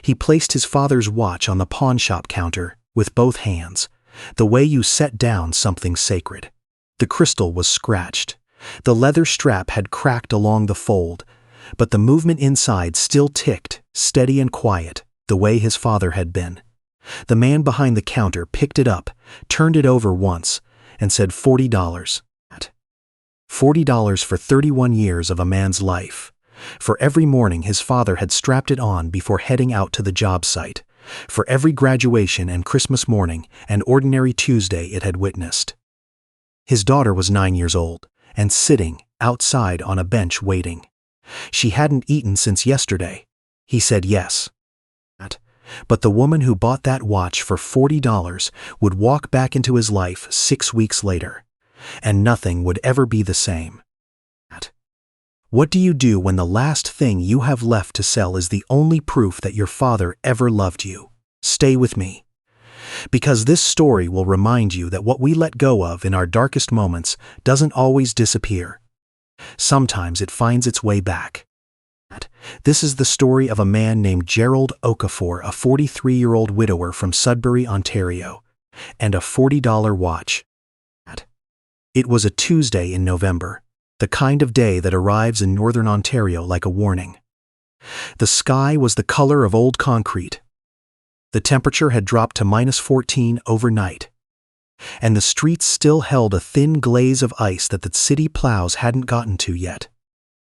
He placed his father's watch on the pawnshop counter with both hands, the way you set down something sacred. The crystal was scratched. The leather strap had cracked along the fold, but the movement inside still ticked, steady and quiet, the way his father had been. The man behind the counter picked it up, turned it over once, and said $40. $40 for 31 years of a man's life. For every morning his father had strapped it on before heading out to the job site. For every graduation and Christmas morning and ordinary Tuesday it had witnessed. His daughter was 9 years old and sitting outside on a bench waiting. She hadn't eaten since yesterday. He said yes. But the woman who bought that watch for $40 would walk back into his life 6 weeks later, and nothing would ever be the same. What do you do when the last thing you have left to sell is the only proof that your father ever loved you? Stay with me, because this story will remind you that what we let go of in our darkest moments doesn't always disappear. Sometimes it finds its way back. This is the story of a man named Gerald Okafor, a 43-year-old widower from Sudbury, Ontario, and a $40 watch. It was a Tuesday in November, the kind of day that arrives in northern Ontario like a warning. The sky was the color of old concrete. The temperature had dropped to -14 overnight, and the streets still held a thin glaze of ice that the city plows hadn't gotten to yet.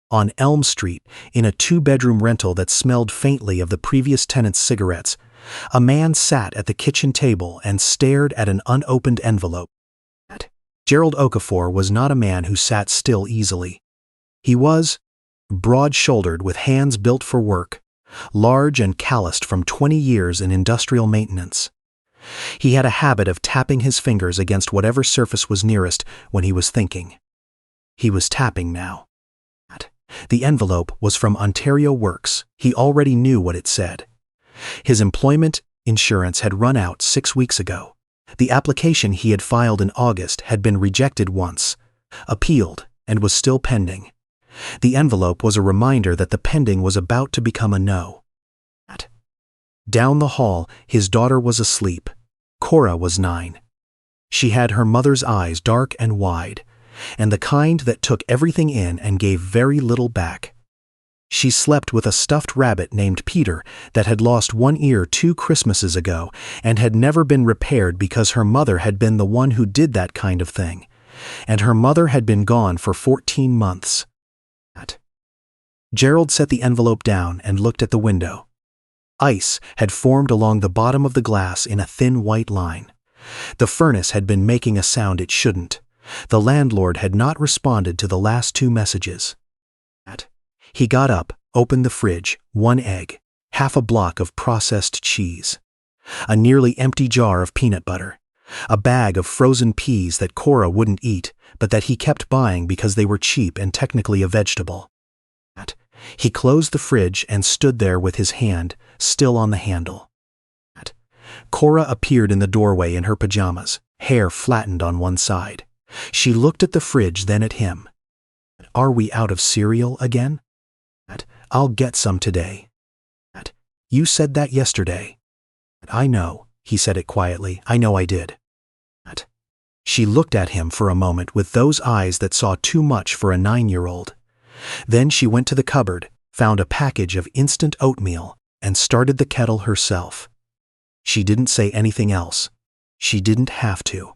On Elm Street, in a 2-bedroom rental that smelled faintly of the previous tenant's cigarettes, a man sat at the kitchen table and stared at an unopened envelope. Gerald Okafor was not a man who sat still easily. He was broad-shouldered with hands built for work, large and calloused from 20 years in industrial maintenance. He had a habit of tapping his fingers against whatever surface was nearest when he was thinking. He was tapping now. The envelope was from Ontario Works. He already knew what it said. His employment insurance had run out 6 weeks ago. The application he had filed in August had been rejected once, appealed, and was still pending. The envelope was a reminder that the pending was about to become a no. Down the hall, his daughter was asleep. Cora was 9. She had her mother's eyes dark and wide, and the kind that took everything in and gave very little back. She slept with a stuffed rabbit named Peter that had lost one ear 2 Christmases ago and had never been repaired because her mother had been the one who did that kind of thing, and her mother had been gone for 14 months. Gerald set the envelope down and looked at the window. Ice had formed along the bottom of the glass in a thin white line. The furnace had been making a sound it shouldn't. The landlord had not responded to the last 2 messages. He got up, opened the fridge, 1 egg, half a block of processed cheese, a nearly empty jar of peanut butter, a bag of frozen peas that Cora wouldn't eat, but that he kept buying because they were cheap and technically a vegetable. He closed the fridge and stood there with his hand still on the handle. Cora appeared in the doorway in her pajamas, hair flattened on one side. She looked at the fridge, then at him. "Are we out of cereal again?" "I'll get some today." "You said that yesterday." "I know," he said it quietly. "I know I did." She looked at him for a moment with those eyes that saw too much for a 9-year-old. Then she went to the cupboard, found a package of instant oatmeal, and started the kettle herself. She didn't say anything else. She didn't have to.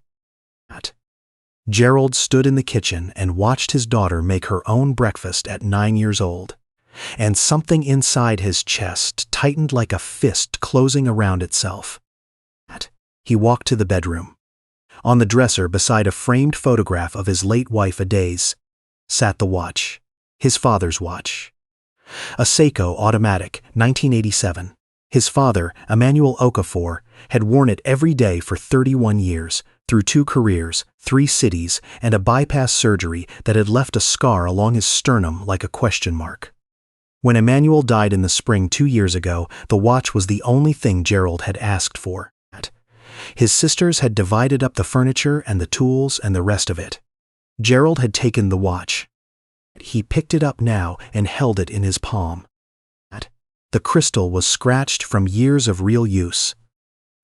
Gerald stood in the kitchen and watched his daughter make her own breakfast at 9 years old, and something inside his chest tightened like a fist closing around itself. He walked to the bedroom. On the dresser beside a framed photograph of his late wife Adaze sat the watch, his father's watch. A Seiko automatic, 1987. His father, Emmanuel Okafor, had worn it every day for 31 years, through 2 careers, 3 cities, and a bypass surgery that had left a scar along his sternum like a question mark. When Emmanuel died in the spring 2 years ago, the watch was the only thing Gerald had asked for. His sisters had divided up the furniture and the tools and the rest of it. Gerald had taken the watch. He picked it up now and held it in his palm. The crystal was scratched from years of real use.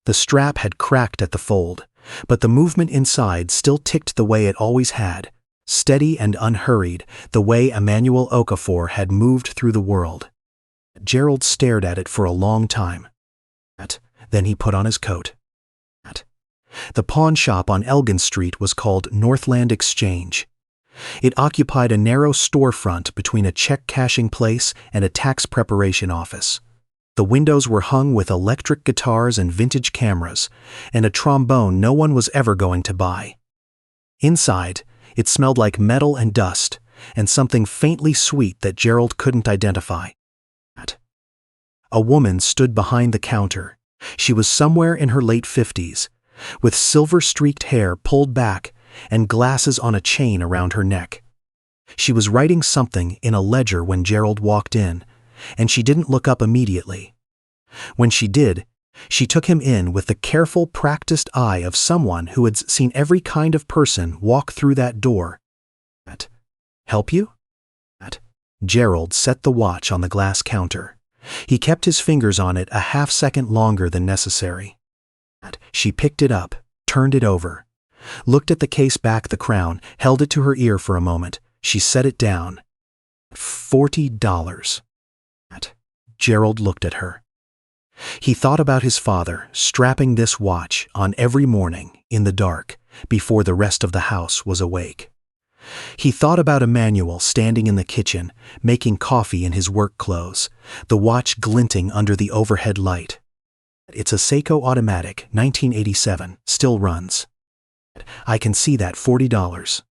The strap had cracked at the fold, but the movement inside still ticked the way it always had, steady and unhurried, the way Emmanuel Okafor had moved through the world. Gerald stared at it for a long time. Then he put on his coat. The pawn shop on Elgin Street was called Northland Exchange. It occupied a narrow storefront between a check-cashing place and a tax preparation office. The windows were hung with electric guitars and vintage cameras, and a trombone no one was ever going to buy. Inside, it smelled like metal and dust, and something faintly sweet that Gerald couldn't identify. A woman stood behind the counter. She was somewhere in her late 50s, with silver-streaked hair pulled back and glasses on a chain around her neck. She was writing something in a ledger when Gerald walked in, and she didn't look up immediately. When she did, she took him in with the careful, practiced eye of someone who had seen every kind of person walk through that door. "Help you?" Gerald set the watch on the glass counter. He kept his fingers on it a half-second longer than necessary. She picked it up, turned it over, looked at the case back the crown, held it to her ear for a moment. She set it down. $40. Gerald looked at her. He thought about his father strapping this watch on every morning in the dark before the rest of the house was awake. He thought about Emmanuel standing in the kitchen, making coffee in his work clothes, the watch glinting under the overhead light. "It's a Seiko automatic, 1987, still runs. I can see that $40.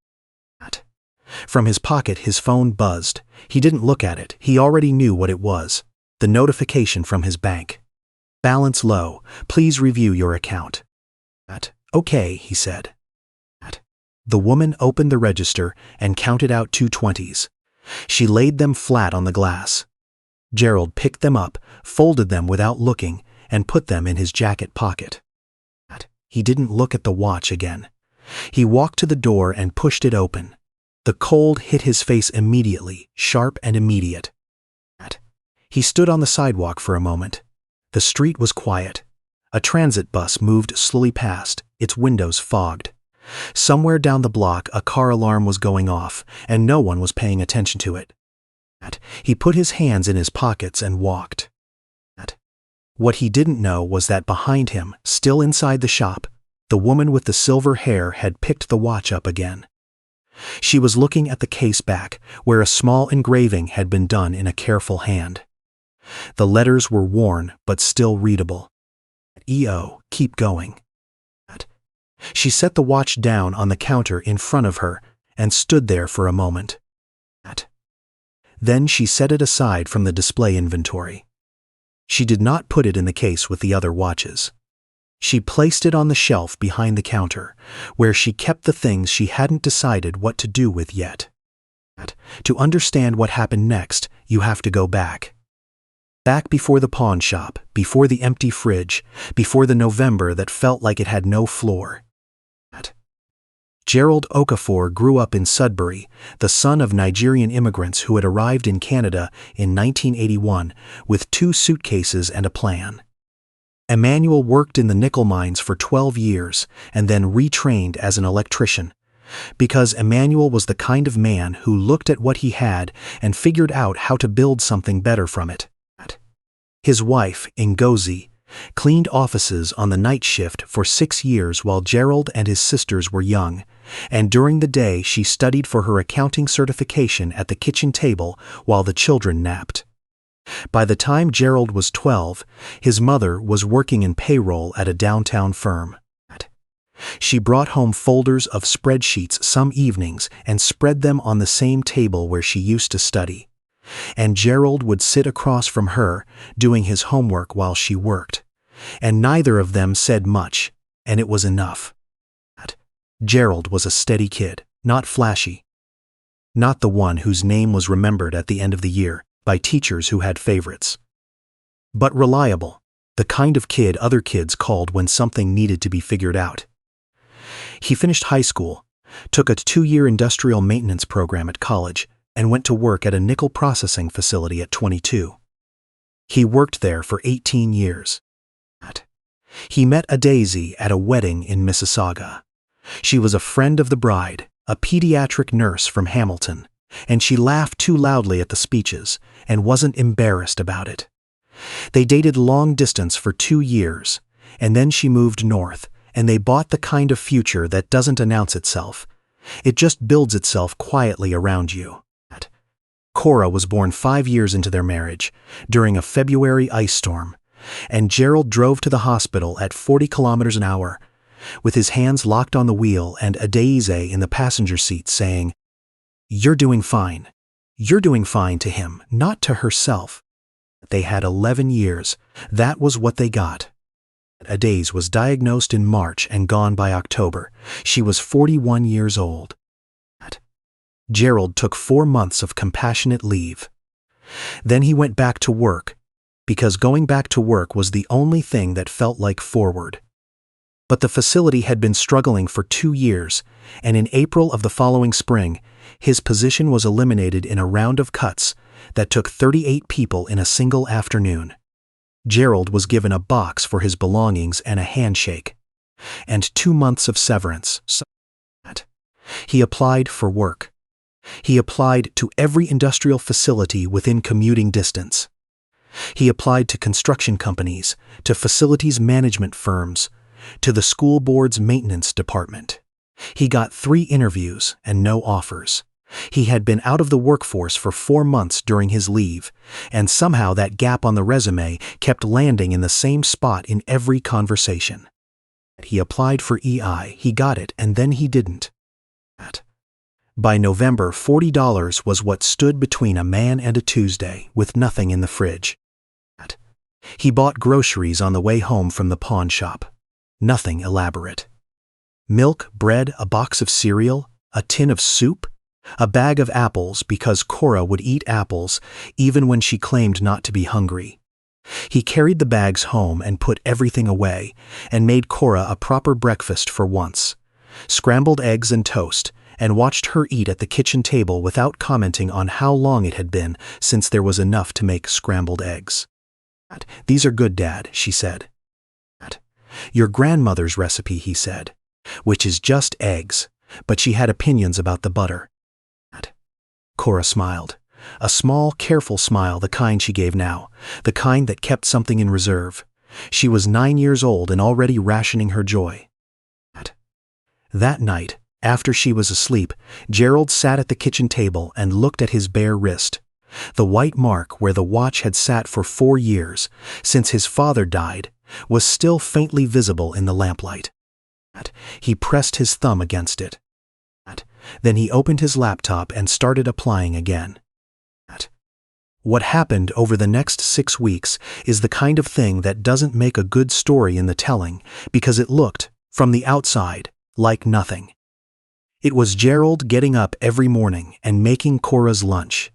From his pocket, his phone buzzed. He didn't look at it. He already knew what it was. The notification from his bank. "Balance low. Please review your account." "Okay," he said. The woman opened the register and counted out 220s. She laid them flat on the glass. Gerald picked them up, folded them without looking, and put them in his jacket pocket. He didn't look at the watch again. He walked to the door and pushed it open. The cold hit his face immediately, sharp and immediate. He stood on the sidewalk for a moment. The street was quiet. A transit bus moved slowly past, its windows fogged. Somewhere down the block, a car alarm was going off, and no one was paying attention to it. He put his hands in his pockets and walked. What he didn't know was that behind him, still inside the shop, the woman with the silver hair had picked the watch up again. She was looking at the case back, where a small engraving had been done in a careful hand. The letters were worn, but still readable. "E.O., keep going." She set the watch down on the counter in front of her and stood there for a moment. Then she set it aside from the display inventory. She did not put it in the case with the other watches. She placed it on the shelf behind the counter, where she kept the things she hadn't decided what to do with yet. To understand what happened next, you have to go back. Back before the pawn shop, before the empty fridge, before the November that felt like it had no floor. Gerald Okafor grew up in Sudbury, the son of Nigerian immigrants who had arrived in Canada in 1981 with 2 suitcases and a plan. Emmanuel worked in the nickel mines for 12 years and then retrained as an electrician, because Emmanuel was the kind of man who looked at what he had and figured out how to build something better from it. His wife, Ngozi, cleaned offices on the night shift for 6 years while Gerald and his sisters were young, and during the day she studied for her accounting certification at the kitchen table while the children napped. By the time Gerald was 12, his mother was working in payroll at a downtown firm. She brought home folders of spreadsheets some evenings and spread them on the same table where she used to study. And Gerald would sit across from her, doing his homework while she worked. And neither of them said much, and it was enough. Gerald was a steady kid, not flashy. Not the one whose name was remembered at the end of the year by teachers who had favorites. But reliable, the kind of kid other kids called when something needed to be figured out. He finished high school, took a 2-year industrial maintenance program at college, and went to work at a nickel processing facility at 22. He worked there for 18 years. He met a Daisy at a wedding in Mississauga. She was a friend of the bride, a pediatric nurse from Hamilton, and she laughed too loudly at the speeches and wasn't embarrassed about it. They dated long distance for 2 years, and then she moved north, and they bought the kind of future that doesn't announce itself. It just builds itself quietly around you. Cora was born 5 years into their marriage, during a February ice storm, and Gerald drove to the hospital at 40 kilometers an hour, with his hands locked on the wheel and Adaize in the passenger seat saying, "You're doing fine." You're doing fine to him, not to herself. They had 11 years. That was what they got. Adaize was diagnosed in March and gone by October. She was 41 years old. Gerald took 4 months of compassionate leave. Then he went back to work, because going back to work was the only thing that felt like forward. But the facility had been struggling for 2 years, and in April of the following spring, his position was eliminated in a round of cuts that took 38 people in a single afternoon. Gerald was given a box for his belongings and a handshake, and 2 months of severance. He applied for work. He applied to every industrial facility within commuting distance. He applied to construction companies, to facilities management firms, to the school board's maintenance department. He got 3 interviews and no offers. He had been out of the workforce for 4 months during his leave, and somehow that gap on the resume kept landing in the same spot in every conversation. He applied for EI, he got it, and then he didn't. By November, $40 was what stood between a man and a Tuesday, with nothing in the fridge. He bought groceries on the way home from the pawn shop. Nothing elaborate. Milk, bread, a box of cereal, a tin of soup, a bag of apples because Cora would eat apples even when she claimed not to be hungry. He carried the bags home and put everything away and made Cora a proper breakfast for once. Scrambled eggs and toast, and watched her eat at the kitchen table without commenting on how long it had been since there was enough to make scrambled eggs. "These are good, Dad," she said. "Your grandmother's recipe," he said, "which is just eggs," but she had opinions about the butter. Cora smiled. A small, careful smile, the kind she gave now, the kind that kept something in reserve. She was 9 years old and already rationing her joy. That night, after she was asleep, Gerald sat at the kitchen table and looked at his bare wrist. The white mark where the watch had sat for 4 years, since his father died, was still faintly visible in the lamplight. He pressed his thumb against it. Then he opened his laptop and started applying again. What happened over the next 6 weeks is the kind of thing that doesn't make a good story in the telling, because it looked, from the outside, like nothing. It was Gerald getting up every morning and making Cora's lunch.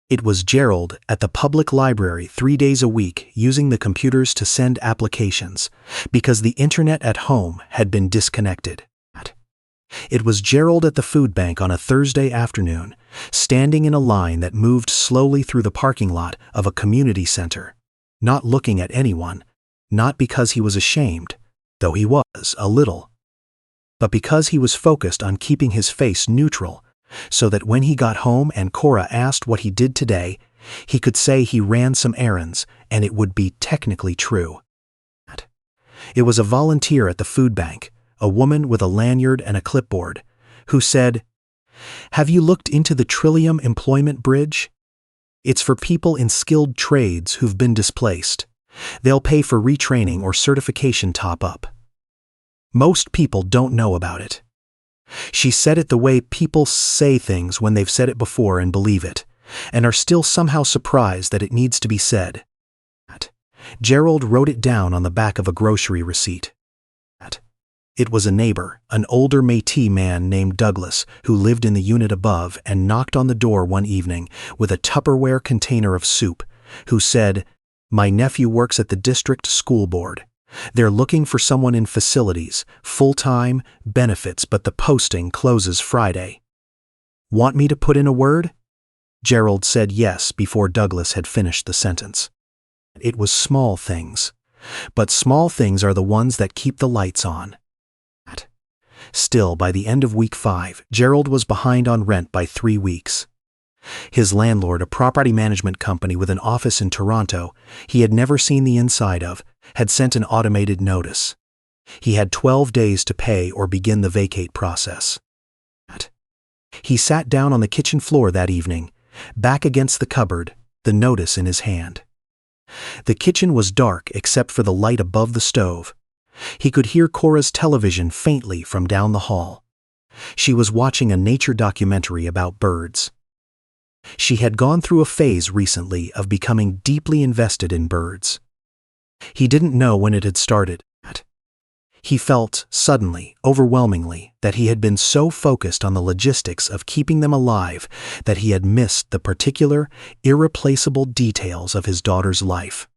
It was Gerald at the public library 3 days a week using the computers to send applications, because the internet at home had been disconnected. It was Gerald at the food bank on a Thursday afternoon, standing in a line that moved slowly through the parking lot of a community center, not looking at anyone, not because he was ashamed, though he was a little, but because he was focused on keeping his face neutral, so that when he got home and Cora asked what he did today, he could say he ran some errands and it would be technically true. It was a volunteer at the food bank, a woman with a lanyard and a clipboard, who said, "Have you looked into the Trillium Employment Bridge? It's for people in skilled trades who've been displaced. They'll pay for retraining or certification top-up. Most people don't know about it." She said it the way people say things when they've said it before and believe it, and are still somehow surprised that it needs to be said. Gerald wrote it down on the back of a grocery receipt. It was a neighbor, an older Métis man named Douglas, who lived in the unit above and knocked on the door one evening with a Tupperware container of soup, who said, "My nephew works at the district school board. They're looking for someone in facilities, full-time, benefits, but the posting closes Friday. Want me to put in a word?" Gerald said yes before Douglas had finished the sentence. It was small things. But small things are the ones that keep the lights on. Still, by the end of week 5, Gerald was behind on rent by 3 weeks. His landlord, a property management company with an office in Toronto he had never seen the inside of, had sent an automated notice. He had 12 days to pay or begin the vacate process. He sat down on the kitchen floor that evening, back against the cupboard, the notice in his hand. The kitchen was dark except for the light above the stove. He could hear Cora's television faintly from down the hall. She was watching a nature documentary about birds. She had gone through a phase recently of becoming deeply invested in birds. He didn't know when it had started. He felt, suddenly, overwhelmingly, that he had been so focused on the logistics of keeping them alive that he had missed the particular, irreplaceable details of his daughter's life.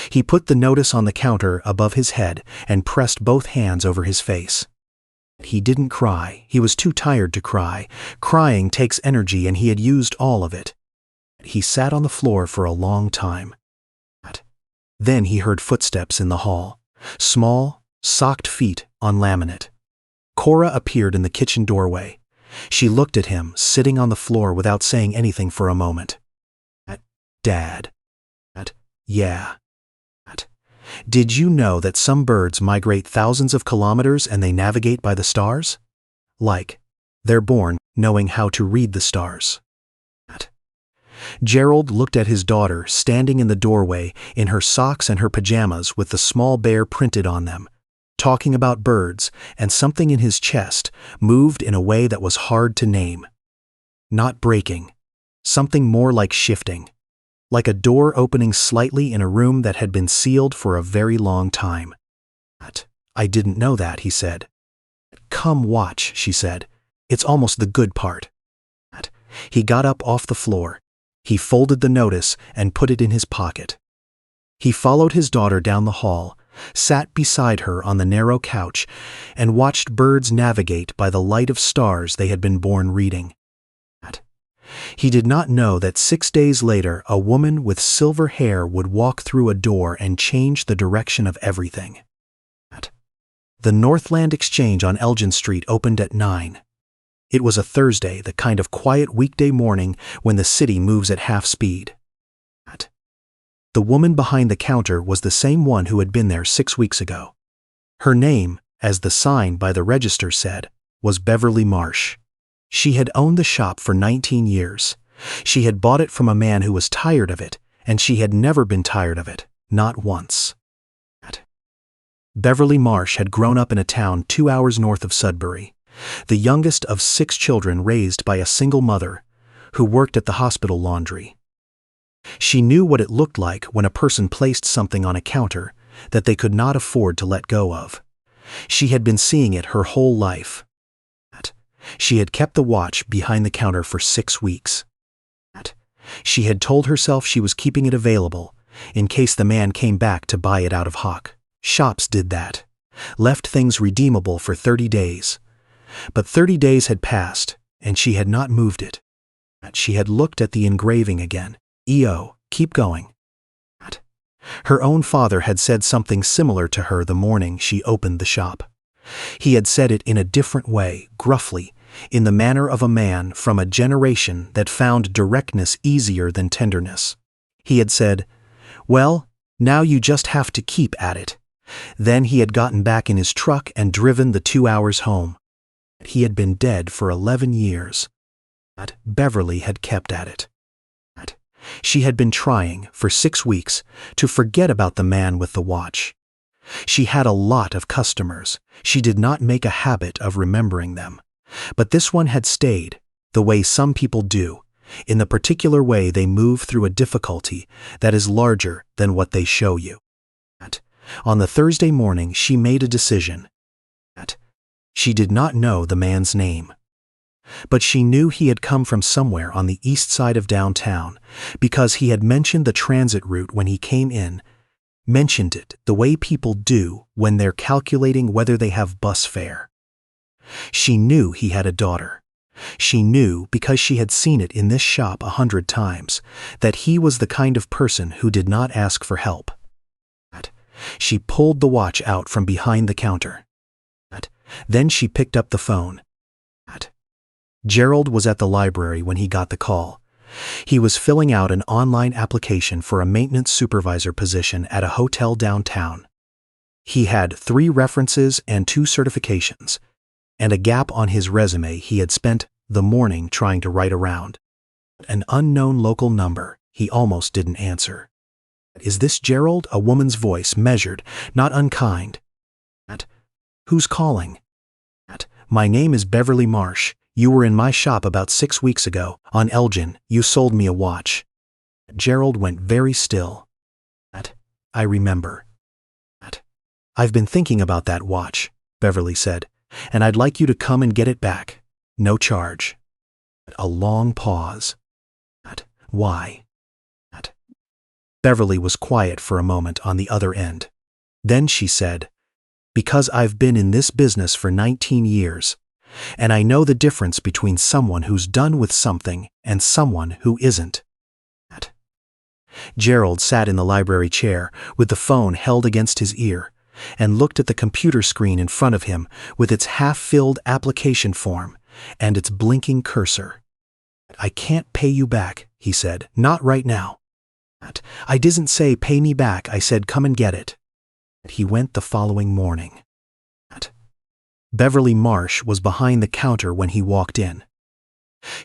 He put the notice on the counter above his head and pressed both hands over his face. He didn't cry. He was too tired to cry. Crying takes energy and he had used all of it. He sat on the floor for a long time. Then he heard footsteps in the hall. Small, socked feet on laminate. Cora appeared in the kitchen doorway. She looked at him, sitting on the floor without saying anything for a moment. Dad. Yeah. Did you know that some birds migrate thousands of kilometers and they navigate by the stars? Like, they're born knowing how to read the stars. Gerald looked at his daughter standing in the doorway in her socks and her pajamas with the small bear printed on them, talking about birds, and something in his chest moved in a way that was hard to name. Not breaking. Something more like shifting. Like a door opening slightly in a room that had been sealed for a very long time. I didn't know that, he said. Come watch, she said. It's almost the good part. He got up off the floor. He folded the notice and put it in his pocket. He followed his daughter down the hall, sat beside her on the narrow couch, and watched birds navigate by the light of stars they had been born reading. He did not know that 6 days later a woman with silver hair would walk through a door and change the direction of everything. The Northland Exchange on Elgin Street opened at 9. It was a Thursday, the kind of quiet weekday morning when the city moves at half speed. The woman behind the counter was the same one who had been there 6 weeks ago. Her name, as the sign by the register said, was Beverly Marsh. She had owned the shop for 19 years. She had bought it from a man who was tired of it, and she had never been tired of it, not once. Beverly Marsh had grown up in a town 2 hours north of Sudbury, the youngest of 6 children raised by a single mother, who worked at the hospital laundry. She knew what it looked like when a person placed something on a counter that they could not afford to let go of. She had been seeing it her whole life. She had kept the watch behind the counter for 6 weeks. She had told herself she was keeping it available in case the man came back to buy it out of hock. Shops did that, left things redeemable for 30 days. But 30 days had passed, and she had not moved it. She had looked at the engraving again. E.O., keep going. Her own father had said something similar to her the morning she opened the shop. He had said it in a different way, gruffly, in the manner of a man from a generation that found directness easier than tenderness. He had said, "Well, now you just have to keep at it." Then he had gotten back in his truck and driven the 2 hours home. He had been dead for 11 years. Beverly had kept at it. She had been trying, for 6 weeks, to forget about the man with the watch. She had a lot of customers. She did not make a habit of remembering them. But this one had stayed, the way some people do, in the particular way they move through a difficulty that is larger than what they show you. On the Thursday morning, she made a decision. She did not know the man's name. But she knew he had come from somewhere on the east side of downtown because he had mentioned the transit route when he came in, mentioned it the way people do when they're calculating whether they have bus fare. She knew he had a daughter. She knew, because she had seen it in this shop 100 times, that he was the kind of person who did not ask for help. She pulled the watch out from behind the counter. Then she picked up the phone. Gerald was at the library when he got the call. He was filling out an online application for a maintenance supervisor position at a hotel downtown. He had 3 references and 2 certifications, and a gap on his resume he had spent the morning trying to write around. An unknown local number he almost didn't answer. "Is this Gerald?" A woman's voice, measured, not unkind. "Who's calling?" "My name is Beverly Marsh. You were in my shop about 6 weeks ago, on Elgin. You sold me a watch." Gerald went very still. "I remember." "I've been thinking about that watch," Beverly said, "and I'd like you to come and get it back. No charge." A long pause. "Why?" Beverly was quiet for a moment on the other end. Then she said, "Because I've been in this business for 19 years. And I know the difference between someone who's done with something and someone who isn't." Gerald sat in the library chair with the phone held against his ear and looked at the computer screen in front of him with its half-filled application form and its blinking cursor. "I can't pay you back," he said. "Not right now." "I didn't say pay me back, I said come and get it." He went the following morning. Beverly Marsh was behind the counter when he walked in.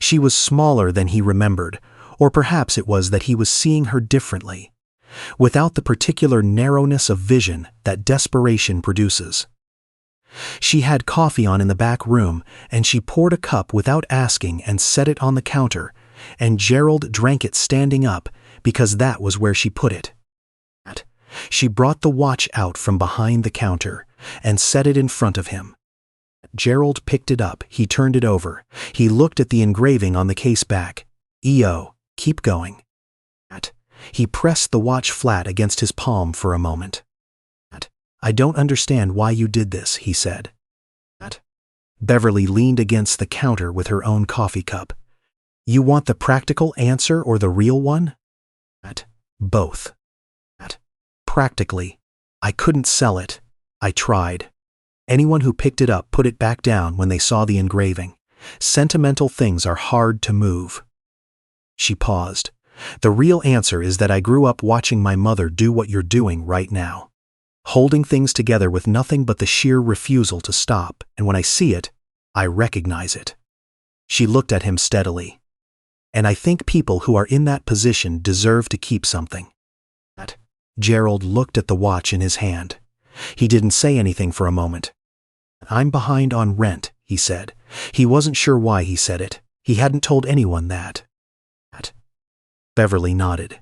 She was smaller than he remembered, or perhaps it was that he was seeing her differently, without the particular narrowness of vision that desperation produces. She had coffee on in the back room, and she poured a cup without asking and set it on the counter, and Gerald drank it standing up because that was where she put it. She brought the watch out from behind the counter and set it in front of him. Gerald picked it up. He turned it over. He looked at the engraving on the case back. "EO, keep going." He pressed the watch flat against his palm for a moment. "I don't understand why you did this," he said. Beverly leaned against the counter with her own coffee cup. "You want the practical answer or the real one?" "Both." "Practically, I couldn't sell it. I tried. Anyone who picked it up put it back down when they saw the engraving. Sentimental things are hard to move." She paused. "The real answer is that I grew up watching my mother do what you're doing right now. Holding things together with nothing but the sheer refusal to stop, and when I see it, I recognize it." She looked at him steadily. "And I think people who are in that position deserve to keep something." Gerald looked at the watch in his hand. He didn't say anything for a moment. "I'm behind on rent," he said. He wasn't sure why he said it. He hadn't told anyone that. Beverly nodded.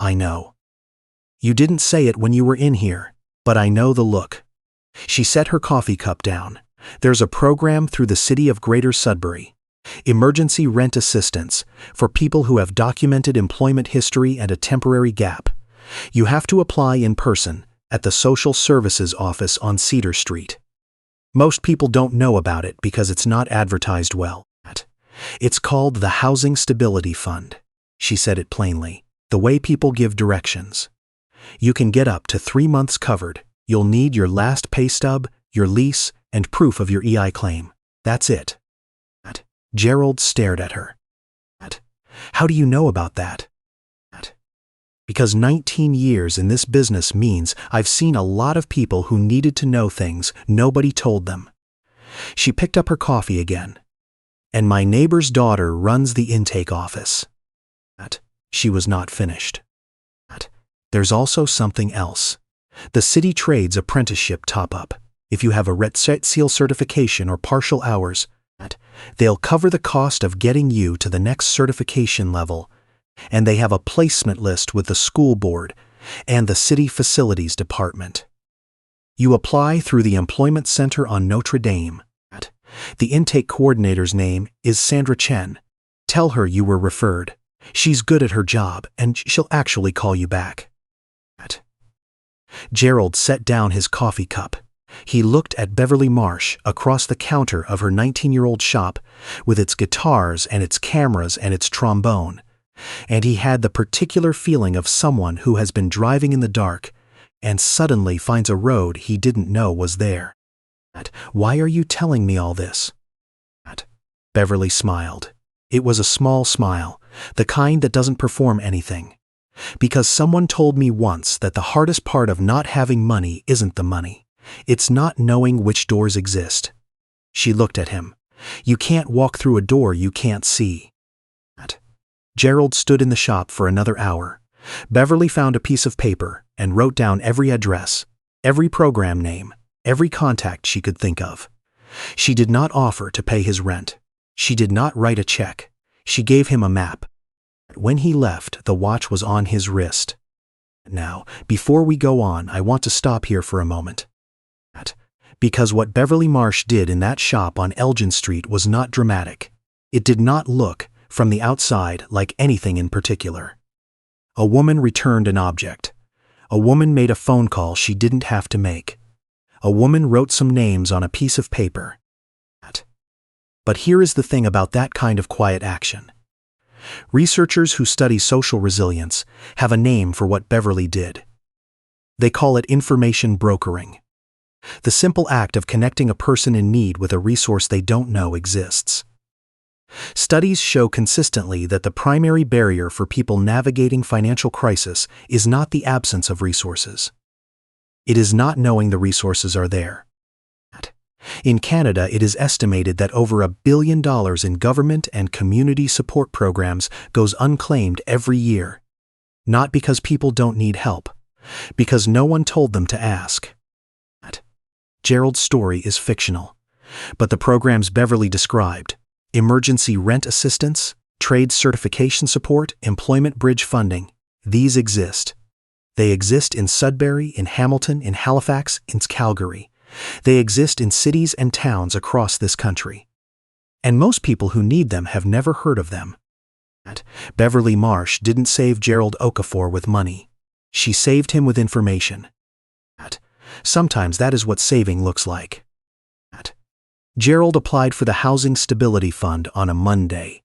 "I know. You didn't say it when you were in here, but I know the look." She set her coffee cup down. "There's a program through the city of Greater Sudbury. Emergency rent assistance for people who have documented employment history and a temporary gap. You have to apply in person at the Social Services office on Cedar Street. Most people don't know about it because it's not advertised well. It's called the Housing Stability Fund." She said it plainly, the way people give directions. "You can get up to 3 months covered. You'll need your last pay stub, your lease, and proof of your EI claim. That's it." Gerald stared at her. "How do you know about that?" "Because 19 years in this business means I've seen a lot of people who needed to know things nobody told them." She picked up her coffee again. "And my neighbor's daughter runs the intake office." She was not finished. "There's also something else. The city trades apprenticeship top-up. If you have a Red Seal certification or partial hours, they'll cover the cost of getting you to the next certification level, and they have a placement list with the school board and the city facilities department. You apply through the employment center on Notre Dame. The intake coordinator's name is Sandra Chen. Tell her you were referred. She's good at her job, and she'll actually call you back." Gerald set down his coffee cup. He looked at Beverly Marsh across the counter of her 19-year-old shop with its guitars and its cameras and its trombone, and he had the particular feeling of someone who has been driving in the dark and suddenly finds a road he didn't know was there. "Why are you telling me all this?" Beverly smiled. It was a small smile, the kind that doesn't perform anything. "Because someone told me once that the hardest part of not having money isn't the money. It's not knowing which doors exist." She looked at him. "You can't walk through a door you can't see." Gerald stood in the shop for another hour. Beverly found a piece of paper and wrote down every address, every program name, every contact she could think of. She did not offer to pay his rent. She did not write a check. She gave him a map. When he left, the watch was on his wrist. "Now, before we go on, I want to stop here for a moment." Because what Beverly Marsh did in that shop on Elgin Street was not dramatic. It did not look, from the outside, like anything in particular. A woman returned an object. A woman made a phone call she didn't have to make. A woman wrote some names on a piece of paper. But here is the thing about that kind of quiet action. Researchers who study social resilience have a name for what Beverly did. They call it information brokering. The simple act of connecting a person in need with a resource they don't know exists. Studies show consistently that the primary barrier for people navigating financial crisis is not the absence of resources. It is not knowing the resources are there. In Canada, it is estimated that over $1 billion in government and community support programs goes unclaimed every year. Not because people don't need help, because no one told them to ask. Gerald's story is fictional, but the programs Beverly described, emergency rent assistance, trade certification support, employment bridge funding, these exist. They exist in Sudbury, in Hamilton, in Halifax, in Calgary. They exist in cities and towns across this country. And most people who need them have never heard of them. Beverly Marsh didn't save Gerald Okafor with money. She saved him with information. Sometimes that is what saving looks like. Gerald applied for the Housing Stability Fund on a Monday.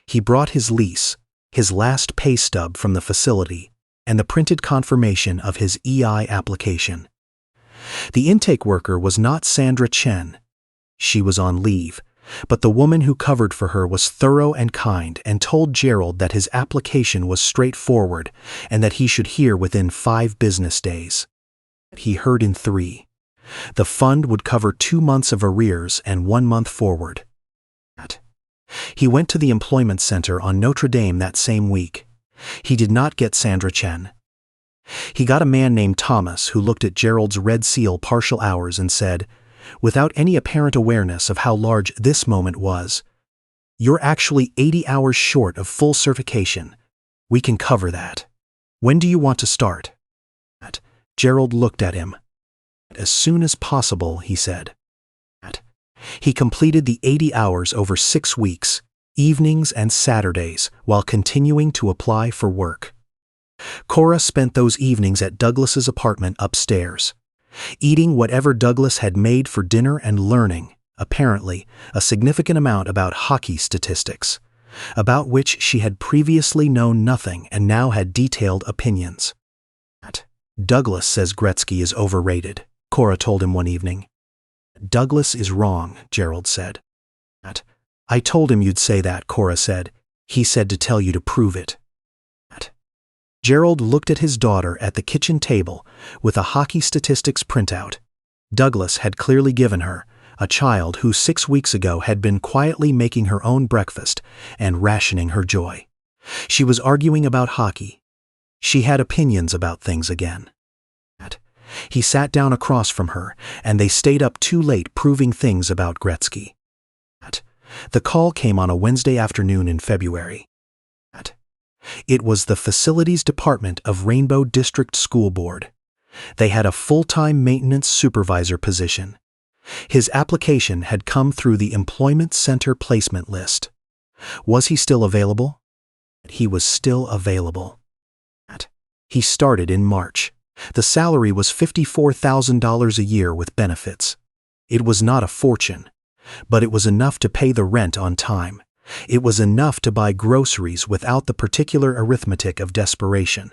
He brought his lease, his last pay stub from the facility, and the printed confirmation of his EI application. The intake worker was not Sandra Chen. She was on leave, but the woman who covered for her was thorough and kind and told Gerald that his application was straightforward and that he should hear within 5 business days. He heard in 3. The fund would cover 2 months of arrears and 1 month forward. He went to the employment center on Notre Dame that same week. He did not get Sandra Chen. He got a man named Thomas who looked at Gerald's Red Seal partial hours and said, without any apparent awareness of how large this moment was, "You're actually 80 hours short of full certification. We can cover that. When do you want to start?" Gerald looked at him. "As soon as possible," he said. He completed the 80 hours over 6 weeks, evenings and Saturdays, while continuing to apply for work. Cora spent those evenings at Douglas's apartment upstairs, eating whatever Douglas had made for dinner and learning, apparently, a significant amount about hockey statistics, about which she had previously known nothing and now had detailed opinions. "Douglas says Gretzky is overrated," Cora told him one evening. "Douglas is wrong," Gerald said. "I told him you'd say that," Cora said. "He said to tell you to prove it." Gerald looked at his daughter at the kitchen table with a hockey statistics printout. Douglas had clearly given her, a child who 6 weeks ago had been quietly making her own breakfast and rationing her joy. She was arguing about hockey. She had opinions about things again. He sat down across from her, and they stayed up too late proving things about Gretzky. The call came on a Wednesday afternoon in February. It was the Facilities Department of Rainbow District School Board. They had a full-time maintenance supervisor position. His application had come through the Employment Center placement list. Was he still available? He was still available. He started in March. The salary was $54,000 a year with benefits. It was not a fortune, but it was enough to pay the rent on time. It was enough to buy groceries without the particular arithmetic of desperation.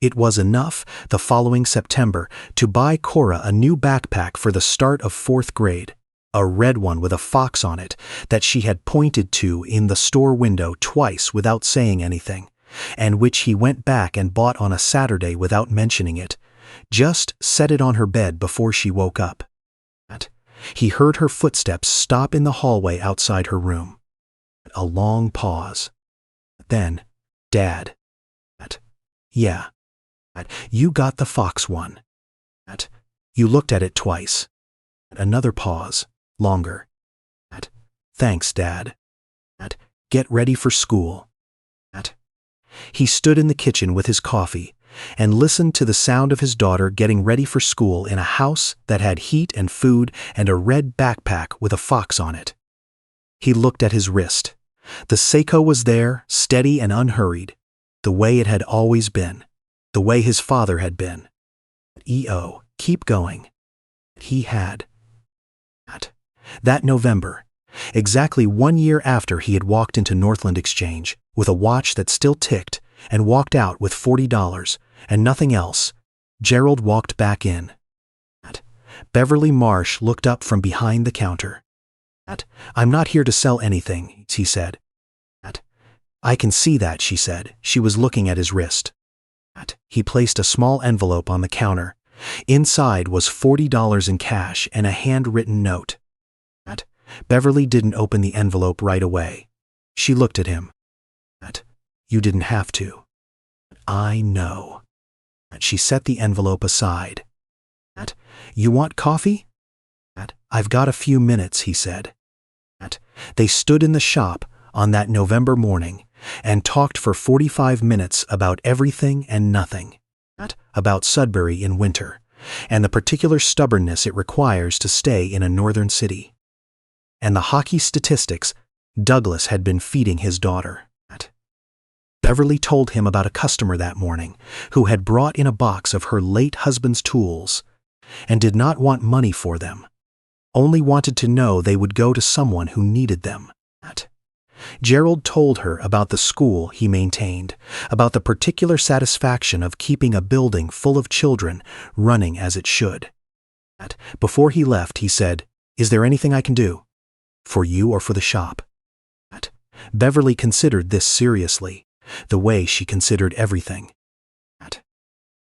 It was enough, the following September, to buy Cora a new backpack for the start of 4th grade, a red one with a fox on it that she had pointed to in the store window twice without saying anything, and which he went back and bought on a Saturday without mentioning it, just set it on her bed before she woke up. He heard her footsteps stop in the hallway outside her room. A long pause. Then, "Dad." "Yeah." "You got the fox one." "You looked at it twice." Another pause, longer. "Thanks, Dad." "Get ready for school." He stood in the kitchen with his coffee and listened to the sound of his daughter getting ready for school in a house that had heat and food and a red backpack with a fox on it. He looked at his wrist. The Seiko was there, steady and unhurried, the way it had always been, the way his father had been. "E.O., keep going." He had. That November, exactly 1 year after he had walked into Northland Exchange with a watch that still ticked and walked out with $40 and nothing else, Gerald walked back in. Beverly Marsh looked up from behind the counter. "I'm not here to sell anything," he said. "I can see that," she said. She was looking at his wrist. He placed a small envelope on the counter. Inside was $40 in cash and a handwritten note. Beverly didn't open the envelope right away. She looked at him. "You didn't have to." "I know." She set the envelope aside. "You want coffee?" "I've got a few minutes," he said. They stood in the shop on that November morning and talked for 45 minutes about everything and nothing. About Sudbury in winter, and the particular stubbornness it requires to stay in a northern city. And the hockey statistics Douglas had been feeding his daughter. Beverly told him about a customer that morning who had brought in a box of her late husband's tools and did not want money for them, only wanted to know they would go to someone who needed them. Gerald told her about the school he maintained, about the particular satisfaction of keeping a building full of children running as it should. Before he left, he said, "Is there anything I can do? For you or for the shop?" Beverly considered this seriously, the way she considered everything.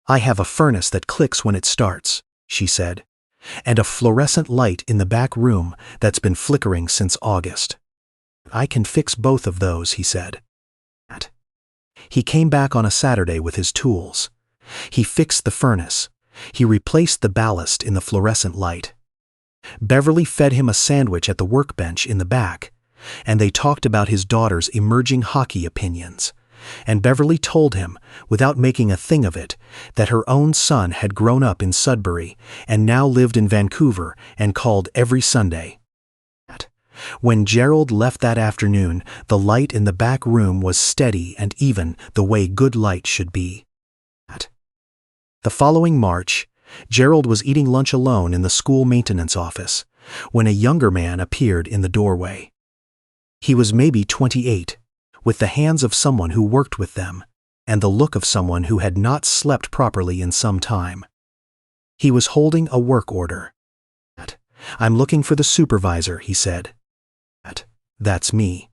"I have a furnace that clicks when it starts," she said, "and a fluorescent light in the back room that's been flickering since August. I can fix both of those," he said. He came back on a Saturday with his tools. He fixed the furnace. He replaced the ballast in the fluorescent light. Beverly fed him a sandwich at the workbench in the back, and they talked about his daughter's emerging hockey opinions. And Beverly told him, without making a thing of it, that her own son had grown up in Sudbury and now lived in Vancouver and called every Sunday. When Gerald left that afternoon, the light in the back room was steady and even, the way good light should be. The following March, Gerald was eating lunch alone in the school maintenance office when a younger man appeared in the doorway. He was maybe 28, with the hands of someone who worked with them, and the look of someone who had not slept properly in some time. He was holding a work order. "I'm looking for the supervisor," he said. "That's me."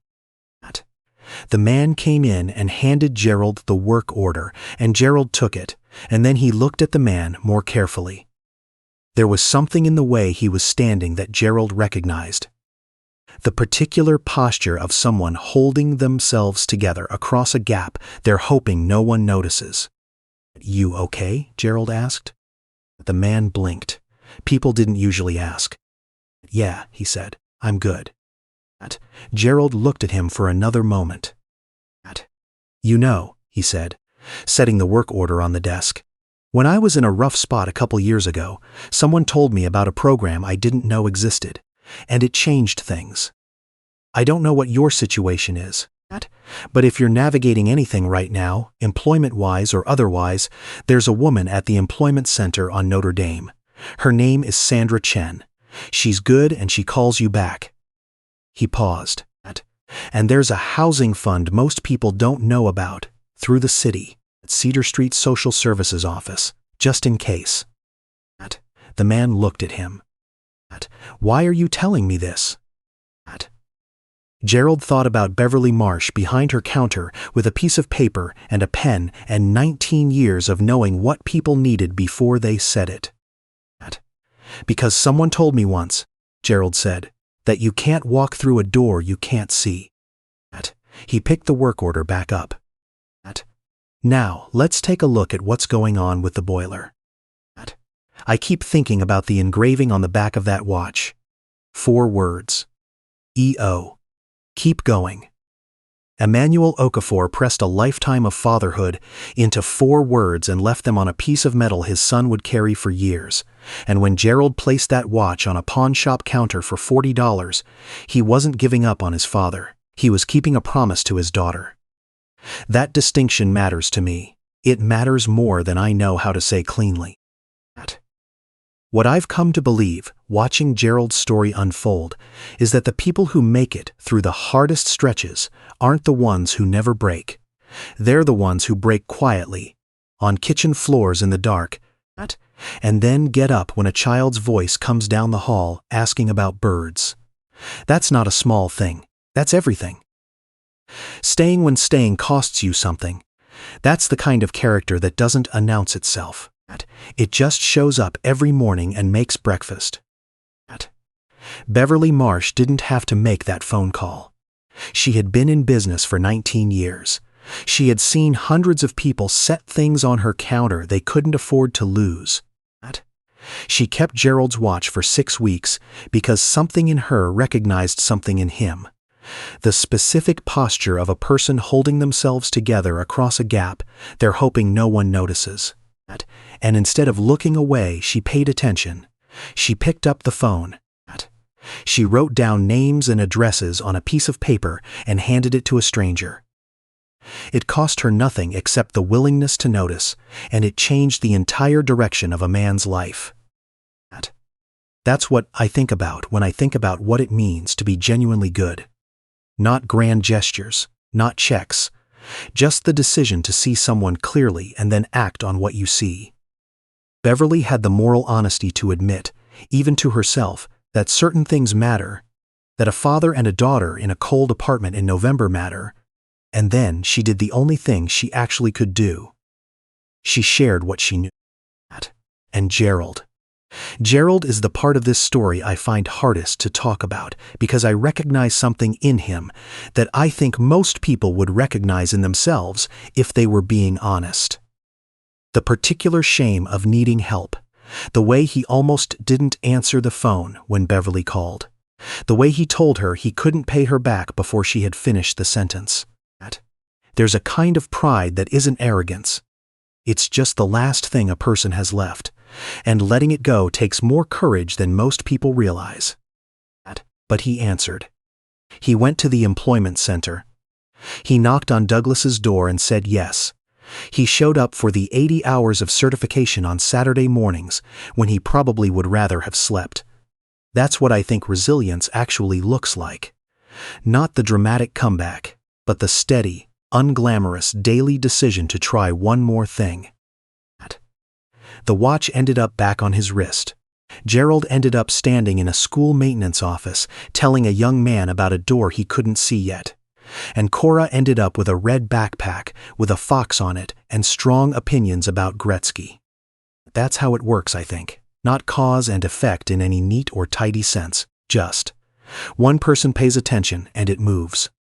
The man came in and handed Gerald the work order, and Gerald took it, and then he looked at the man more carefully. There was something in the way he was standing that Gerald recognized. The particular posture of someone holding themselves together across a gap they're hoping no one notices. "You okay?" Gerald asked. The man blinked. People didn't usually ask. "Yeah," he said, "I'm good." Gerald looked at him for another moment. "You know," he said, setting the work order on the desk, "when I was in a rough spot a couple years ago, someone told me about a program I didn't know existed, and it changed things. I don't know what your situation is, But if you're navigating anything right now, employment-wise or otherwise, there's a woman at the employment center on Notre Dame. Her name is Sandra Chen. She's good and she calls you back. He paused. And there's a housing fund most people don't know about, through the city, at Cedar Street Social Services office, just in case. The man looked at him. Why are you telling me this? Gerald thought about Beverly Marsh behind her counter with a piece of paper and a pen and 19 years of knowing what people needed before they said it. Because someone told me once, Gerald said, that you can't walk through a door you can't see. He picked the work order back up. Now, let's take a look at what's going on with the boiler. I keep thinking about the engraving on the back of that watch. 4 words. E.O. Keep going. Emmanuel Okafor pressed a lifetime of fatherhood into 4 words and left them on a piece of metal his son would carry for years. And when Gerald placed that watch on a pawn shop counter for $40, he wasn't giving up on his father. He was keeping a promise to his daughter. That distinction matters to me. It matters more than I know how to say cleanly. What I've come to believe, watching Gerald's story unfold, is that the people who make it through the hardest stretches aren't the ones who never break. They're the ones who break quietly, on kitchen floors in the dark, and then get up when a child's voice comes down the hall asking about birds. That's not a small thing. That's everything. Staying when staying costs you something. That's the kind of character that doesn't announce itself. It just shows up every morning and makes breakfast. Beverly Marsh didn't have to make that phone call. She had been in business for 19 years. She had seen hundreds of people set things on her counter they couldn't afford to lose. She kept Gerald's watch for 6 weeks because something in her recognized something in him. The specific posture of a person holding themselves together across a gap they're hoping no one notices. And instead of looking away, she paid attention. She picked up the phone. She wrote down names and addresses on a piece of paper and handed it to a stranger. It cost her nothing except the willingness to notice, and it changed the entire direction of a man's life. That's what I think about when I think about what it means to be genuinely good. Not grand gestures, not checks, just the decision to see someone clearly and then act on what you see. Beverly had the moral honesty to admit, even to herself, that certain things matter, that a father and a daughter in a cold apartment in November matter, and then she did the only thing she actually could do. She shared what she knew. And Gerald. Gerald is the part of this story I find hardest to talk about because I recognize something in him that I think most people would recognize in themselves if they were being honest. The particular shame of needing help, the way he almost didn't answer the phone when Beverly called, the way he told her he couldn't pay her back before she had finished the sentence. There's a kind of pride that isn't arrogance. It's just the last thing a person has left, and letting it go takes more courage than most people realize. But he answered. He went to the employment center. He knocked on Douglas's door and said yes. He showed up for the 80 hours of certification on Saturday mornings when he probably would rather have slept. That's what I think resilience actually looks like. Not the dramatic comeback, but the steady, unglamorous daily decision to try one more thing. The watch ended up back on his wrist. Gerald ended up standing in a school maintenance office, telling a young man about a door he couldn't see yet. And Cora ended up with a red backpack with a fox on it and strong opinions about Gretzky. That's how it works, I think. Not cause and effect in any neat or tidy sense, just one person pays attention and it moves.